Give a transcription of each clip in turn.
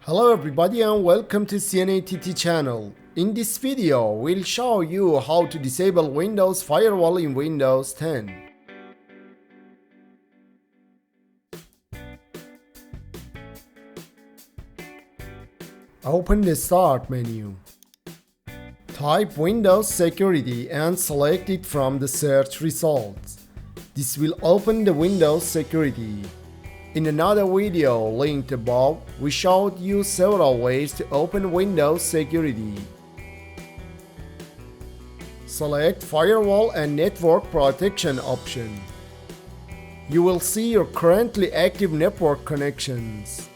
Hello everybody and welcome to CNATT channel. In this video, we'll show you how to disable Windows Firewall in Windows 10. Open the Start menu. Type Windows Security and select it from the search results. This will open the Windows Security. In another video linked above, we showed you several ways to open Windows Security. Select Firewall and Network Protection option. You will see your currently active network connections.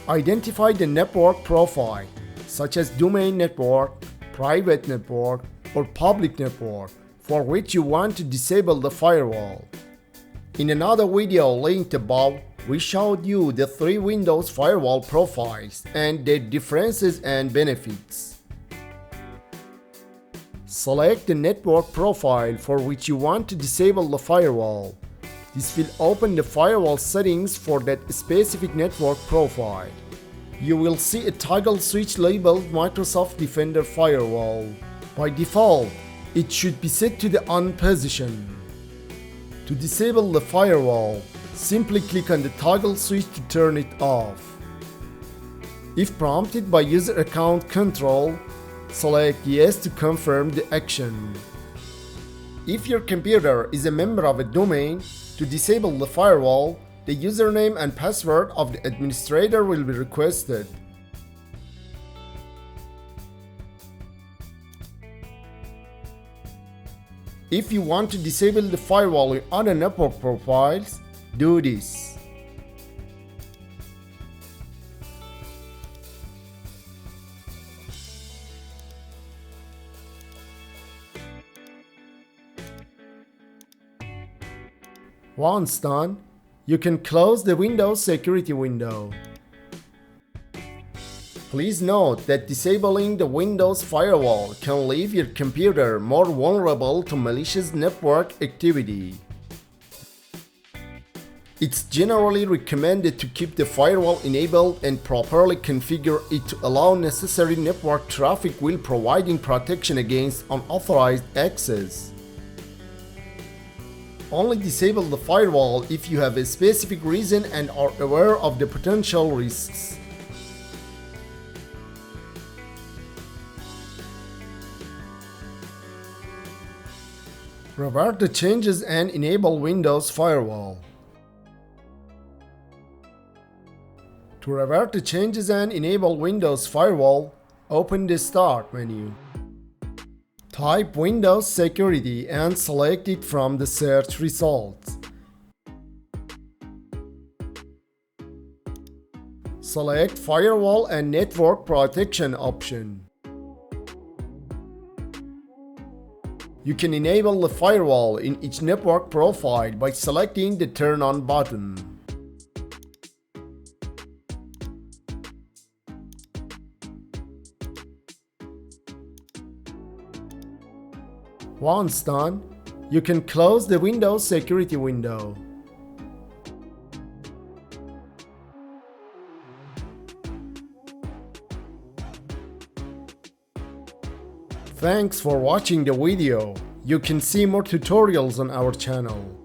Identify the network profile, such as domain network, private network, or public network, for which you want to disable the firewall. In another video linked above, we showed you the 3 Windows firewall profiles and their differences and benefits. Select the network profile for which you want to disable the firewall. This will open the firewall settings for that specific network profile. You will see a toggle switch labeled Microsoft Defender Firewall. By default, it should be set to the on position. To disable the firewall, simply click on the toggle switch to turn it off. If prompted by user account control, select Yes to confirm the action. If your computer is a member of a domain, to disable the firewall, the username and password of the administrator will be requested. If you want to disable the firewall in other network profiles, do this. Once done, you can close the Windows Security window. Please note that disabling the Windows Firewall can leave your computer more vulnerable to malicious network activity. It's generally recommended to keep the firewall enabled and properly configure it to allow necessary network traffic while providing protection against unauthorized access. Only disable the firewall if you have a specific reason and are aware of the potential risks. Revert the changes and enable Windows Firewall. To revert the changes and enable Windows Firewall, open the Start menu. Type Windows Security and select it from the search results. Select Firewall and Network Protection option. You can enable the firewall in each network profile by selecting the Turn On button. Once done, you can close the Windows Security window. Thanks for watching the video. You can see more tutorials on our channel.